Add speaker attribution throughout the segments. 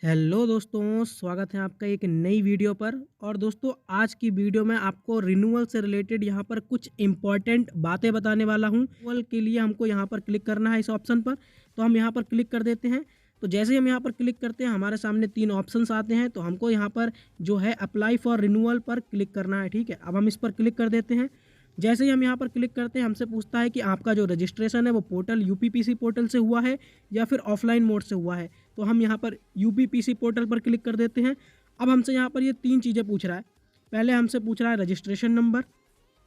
Speaker 1: Hello दोस्तों, स्वागत है आपका एक नई वीडियो पर। और दोस्तों, आज की वीडियो में आपको रिन्यूअल से रिलेटेड यहाँ पर कुछ इम्पॉर्टेंट बातें बताने वाला हूँ। रिन्यूअल के लिए हमको यहाँ पर क्लिक करना है इस ऑप्शन पर, तो हम यहाँ पर क्लिक कर देते हैं। तो जैसे ही हम यहाँ पर क्लिक करते हैं, हमारे सामने 3 ऑप्शंस आते हैं। तो हमको यहाँ पर जो है अप्लाई फॉर रिन्यूअल पर क्लिक करना है, ठीक है। अब हम इस पर क्लिक कर देते हैं। जैसे ही हम यहाँ पर क्लिक करते हैं, हमसे पूछता है कि आपका जो रजिस्ट्रेशन है वो पोर्टल यूपीपीसी पोर्टल से हुआ है या फिर ऑफलाइन मोड से हुआ है। तो हम यहाँ पर यूपीपीसी पोर्टल पर क्लिक कर देते हैं। अब हमसे यहाँ पर ये 3 चीज़ें पूछ रहा है। पहले हमसे पूछ रहा है रजिस्ट्रेशन नंबर,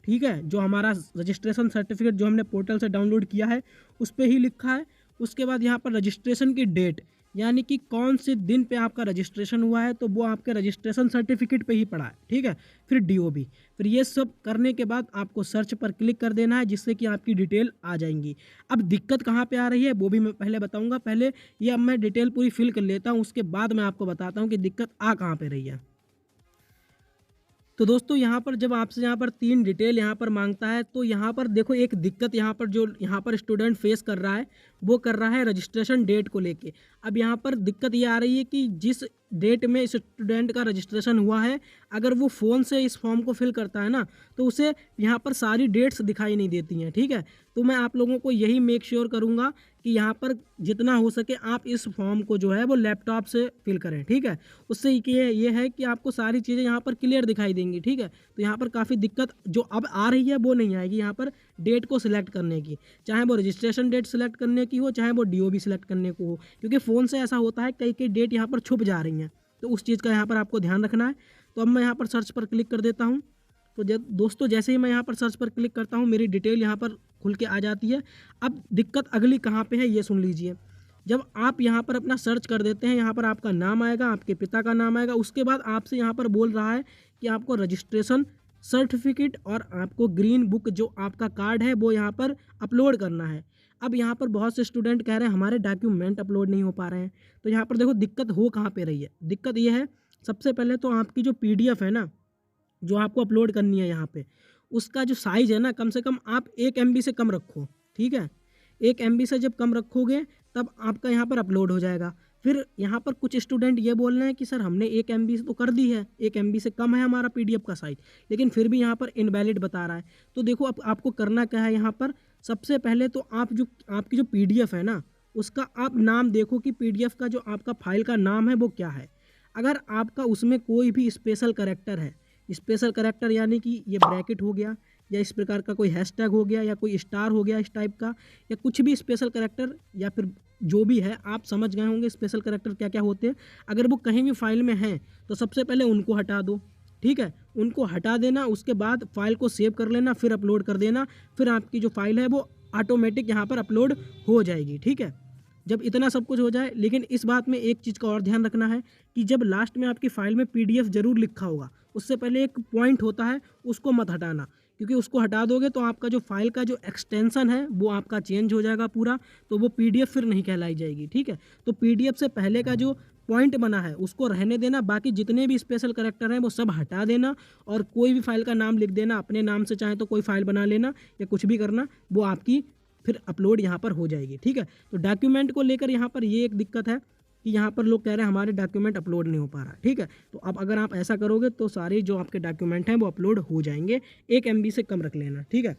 Speaker 1: ठीक है, जो हमारा रजिस्ट्रेशन सर्टिफिकेट जो हमने पोर्टल से डाउनलोड किया है उस पर ही लिखा है। उसके बाद यहाँ पर रजिस्ट्रेशन की डेट, यानी कि कौन से दिन पे आपका रजिस्ट्रेशन हुआ है, तो वो आपके रजिस्ट्रेशन सर्टिफिकेट पे ही पड़ा है, ठीक है। फिर डीओबी। फिर ये सब करने के बाद आपको सर्च पर क्लिक कर देना है, जिससे कि आपकी डिटेल आ जाएंगी। अब दिक्कत कहाँ पे आ रही है वो भी मैं पहले बताऊँगा। पहले ये अब मैं डिटेल पूरी फिल कर लेता हूँ, उसके बाद मैं आपको बताता हूँ कि दिक्कत आ कहाँ पे रही है। तो दोस्तों, यहाँ पर जब आपसे यहाँ पर 3 डिटेल यहाँ पर मांगता है, तो यहाँ पर देखो एक दिक्कत यहाँ पर जो यहाँ पर स्टूडेंट फेस कर रहा है, वो कर रहा है रजिस्ट्रेशन डेट को लेके। अब यहाँ पर दिक्कत ये आ रही है कि जिस डेट में इस स्टूडेंट का रजिस्ट्रेशन हुआ है, अगर वो फ़ोन से इस फॉर्म को फिल करता है ना, तो उसे यहाँ पर सारी डेट्स दिखाई नहीं देती हैं, ठीक है। तो मैं आप लोगों को यही मेक श्योर करूँगा कि यहाँ पर जितना हो सके आप इस फॉर्म को जो है वो लैपटॉप से फिल करें, ठीक है। उससे ये है कि आपको सारी चीज़ें यहाँ पर क्लियर दिखाई देंगी, ठीक है। तो यहाँ पर काफ़ी दिक्कत जो अब आ रही है वो नहीं आएगी यहाँ पर डेट को सिलेक्ट करने की, चाहे वो रजिस्ट्रेशन डेट सिलेक्ट करने की हो, चाहे वो डीओबी सिलेक्ट करने को हो। क्योंकि फ़ोन से ऐसा होता है कई कई डेट यहाँ पर छुप जा रही हैं, तो उस चीज़ का यहाँ पर आपको ध्यान रखना है। तो अब मैं यहाँ पर सर्च पर क्लिक कर देता हूँ। तो दोस्तों, जैसे ही मैं यहाँ पर सर्च पर क्लिक करता हूँ, मेरी डिटेल यहाँ पर खुल के आ जाती है। अब दिक्कत अगली कहाँ पे है ये सुन लीजिए। जब आप यहाँ पर अपना सर्च कर देते हैं, यहाँ पर आपका नाम आएगा, आपके पिता का नाम आएगा। उसके बाद आपसे यहाँ पर बोल रहा है कि आपको रजिस्ट्रेशन सर्टिफिकेट और आपको ग्रीन बुक जो आपका कार्ड है वो यहाँ पर अपलोड करना है। अब यहाँ पर बहुत से स्टूडेंट कह रहे हैं हमारे डॉक्यूमेंट अपलोड नहीं हो पा रहे हैं। तो यहाँ पर देखो दिक्कत हो कहाँ पे रही है। दिक्कत ये है, सबसे पहले तो आपकी जो पीडीएफ है ना, जो आपको अपलोड करनी है यहाँ पे, उसका जो साइज़ है ना, कम से कम आप 1 MB से कम रखो, ठीक है। 1 MB से जब कम रखोगे तब आपका यहाँ पर अपलोड हो जाएगा। फिर यहाँ पर कुछ स्टूडेंट ये बोल रहे हैं कि सर हमने 1 MB तो कर दी है, 1 MB से कम है हमारा पीडीएफ का साइज़, लेकिन फिर भी यहाँ पर इनवैलिड बता रहा है। तो देखो अब आपको करना क्या है यहाँ पर, सबसे पहले तो आप जो आपकी जो पीडीएफ है ना, उसका आप नाम देखो कि पीडीएफ का जो आपका फाइल का नाम है वो क्या है। अगर आपका उसमें कोई भी स्पेशल कैरेक्टर है, स्पेशल कैरेक्टर यानी कि ये ब्रैकेट हो गया, या इस प्रकार का कोई हैशटैग हो गया, या कोई स्टार हो गया इस टाइप का, या कुछ भी स्पेशल कैरेक्टर, या फिर जो भी है, आप समझ गए होंगे स्पेशल कैरेक्टर क्या क्या होते हैं। अगर वो कहीं भी फाइल में हैं तो सबसे पहले उनको हटा दो, ठीक है। उनको हटा देना, उसके बाद फाइल को सेव कर लेना, फिर अपलोड कर देना। फिर आपकी जो फाइल है वो ऑटोमेटिक यहाँ पर अपलोड हो जाएगी, ठीक है। जब इतना सब कुछ हो जाए, लेकिन इस बात में एक चीज़ का और ध्यान रखना है कि जब लास्ट में आपकी फ़ाइल में पीडीएफ ज़रूर लिखा होगा, उससे पहले एक पॉइंट होता है, उसको मत हटाना। क्योंकि उसको हटा दोगे तो आपका जो फाइल का जो एक्सटेंशन है वो आपका चेंज हो जाएगा पूरा, तो वो पीडीएफ फिर नहीं कहलाई जाएगी, ठीक है। तो पीडीएफ से पहले का जो पॉइंट बना है उसको रहने देना, बाकी जितने भी स्पेशल कैरेक्टर हैं वो सब हटा देना, और कोई भी फाइल का नाम लिख देना अपने नाम से, चाहे तो कोई फाइल बना लेना या कुछ भी करना, वो आपकी फिर अपलोड यहाँ पर हो जाएगी, ठीक है। तो डॉक्यूमेंट को लेकर यहाँ पर ये एक दिक्कत है कि यहाँ पर लोग कह रहे हैं हमारे डॉक्यूमेंट अपलोड नहीं हो पा रहा, ठीक है। तो अब अगर आप ऐसा करोगे तो सारे जो आपके डॉक्यूमेंट हैं वो अपलोड हो जाएंगे। 1 MB से कम रख लेना, ठीक है।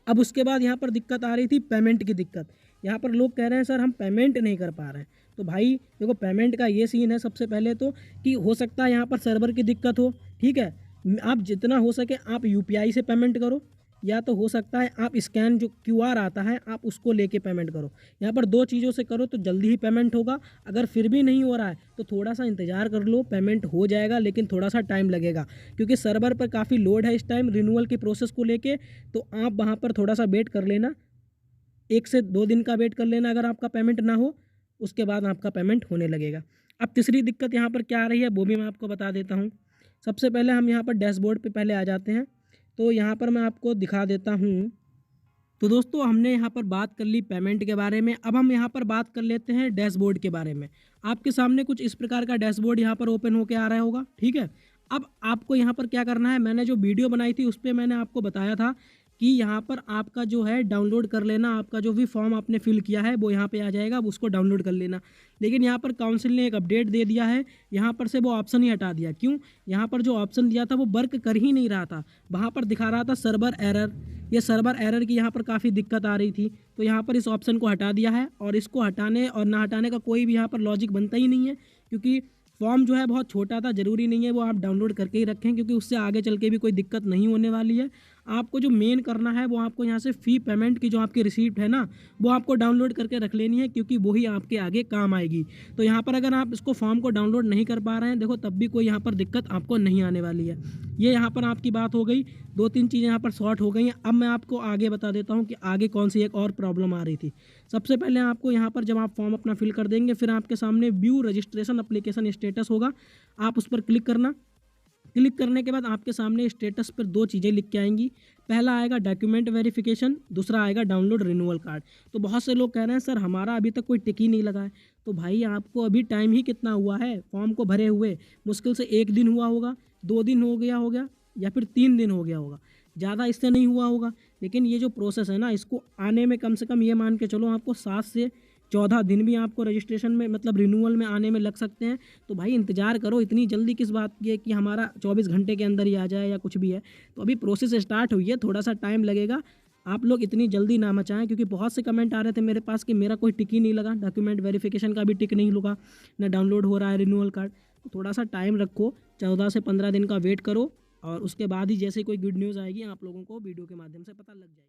Speaker 1: अब उसके बाद यहाँ पर दिक्कत आ रही थी पेमेंट की दिक्कत। यहाँ पर लोग कह रहे हैं सर हम पेमेंट नहीं कर पा रहे हैं। तो भाई देखो, पेमेंट का ये सीन है सबसे पहले तो कि हो सकता है यहाँ पर सर्वर की दिक्कत हो, ठीक है। आप जितना हो सके आप यूपीआई से पेमेंट करो, या तो हो सकता है आप स्कैन जो क्यूआर आता है आप उसको लेके पेमेंट करो। यहाँ पर 2 चीज़ों से करो तो जल्दी ही पेमेंट होगा। अगर फिर भी नहीं हो रहा है तो थोड़ा सा इंतज़ार कर लो, पेमेंट हो जाएगा, लेकिन थोड़ा सा टाइम लगेगा, क्योंकि सर्वर पर काफ़ी लोड है इस टाइम रिन्यूअल की प्रोसेस को लेके। तो आप वहाँ पर थोड़ा सा वेट कर लेना, 1 से 2 दिन का वेट कर लेना। अगर आपका पेमेंट ना हो, उसके बाद आपका पेमेंट होने लगेगा। अब तीसरी दिक्कत यहाँ पर क्या आ रही है वो भी मैं आपको बता देता हूँ। सबसे पहले हम यहाँ पर डैशबोर्ड पे पहले आ जाते हैं, तो यहाँ पर मैं आपको दिखा देता हूँ। तो दोस्तों, हमने यहाँ पर बात कर ली पेमेंट के बारे में। अब हम यहाँ पर बात कर लेते हैं डैशबोर्ड के बारे में। आपके सामने कुछ इस प्रकार का डैशबोर्ड यहाँ पर ओपन होकर आ रहा होगा, ठीक है। अब आपको यहाँ पर क्या करना है, मैंने जो वीडियो बनाई थी उस पर मैंने आपको बताया था कि यहाँ पर आपका जो है डाउनलोड कर लेना, आपका जो भी फॉर्म आपने फिल किया है वो यहाँ पे आ जाएगा, अब उसको डाउनलोड कर लेना। लेकिन यहाँ पर काउंसिल ने एक अपडेट दे दिया है, यहाँ पर से वो ऑप्शन ही हटा दिया। क्यों? यहाँ पर जो ऑप्शन दिया था वो वर्क कर ही नहीं रहा था, वहाँ पर दिखा रहा था सर्वर एरर। ये सर्वर एरर की यहाँ पर काफ़ी दिक्कत आ रही थी, तो यहाँ पर इस ऑप्शन को हटा दिया है। और इसको हटाने और ना हटाने का कोई भी यहाँ पर लॉजिक बनता ही नहीं है, क्योंकि फॉर्म जो है बहुत छोटा था, ज़रूरी नहीं है वो आप डाउनलोड करके ही रखें, क्योंकि उससे आगे चल के भी कोई दिक्कत नहीं होने वाली है। आपको जो मेन करना है वो आपको यहाँ से फ़ी पेमेंट की जो आपकी रिसीप्ट है ना, वो आपको डाउनलोड करके रख लेनी है, क्योंकि वही आपके आगे काम आएगी। तो यहाँ पर अगर आप इसको फॉर्म को डाउनलोड नहीं कर पा रहे हैं, देखो तब भी कोई यहाँ पर दिक्कत आपको नहीं आने वाली है। ये यहाँ पर आपकी बात हो गई, 2-3 चीज़ें यहाँ पर सॉर्ट हो गई हैं। अब मैं आपको आगे बता देता हूँ कि आगे कौन सी एक और प्रॉब्लम आ रही थी। सबसे पहले आपको यहाँ पर जब आप फॉर्म अपना फिल कर देंगे, फिर आपके सामने व्यू रजिस्ट्रेशन एप्लीकेशन स्टेटस होगा, आप उस पर क्लिक करना। क्लिक करने के बाद आपके सामने स्टेटस पर 2 चीज़ें लिख के आएंगी। पहला आएगा डॉक्यूमेंट वेरिफिकेशन, दूसरा आएगा डाउनलोड रिन्यूअल कार्ड। तो बहुत से लोग कह रहे हैं सर हमारा अभी तक कोई टिक ही नहीं लगा है। तो भाई आपको अभी टाइम ही कितना हुआ है फॉर्म को भरे हुए? मुश्किल से 1 दिन हुआ होगा, 2 दिन हो गया या फिर 3 दिन हो गया होगा, ज़्यादा इससे नहीं हुआ होगा। लेकिन ये जो प्रोसेस है ना, इसको आने में कम से कम ये मान के चलो आपको 7 से 14 दिन भी आपको रजिस्ट्रेशन में मतलब रिन्यूअल में आने में लग सकते हैं। तो भाई इंतज़ार करो, इतनी जल्दी किस बात की है कि हमारा 24 घंटे के अंदर ही आ जाए या कुछ भी है। तो अभी प्रोसेस स्टार्ट हुई है, थोड़ा सा टाइम लगेगा। आप लोग इतनी जल्दी ना मचाएं, क्योंकि बहुत से कमेंट आ रहे थे मेरे पास कि मेरा कोई टिक ही नहीं लगा, डॉक्यूमेंट वेरिफिकेशन का भी टिक नहीं लगा, ना डाउनलोड हो रहा है रिन्यूअल कार्ड। तो थोड़ा सा टाइम रखो, 14 से 15 दिन का वेट करो, और उसके बाद ही जैसे कोई गुड न्यूज़ आएगी आप लोगों को वीडियो के माध्यम से पता लग जाएगी।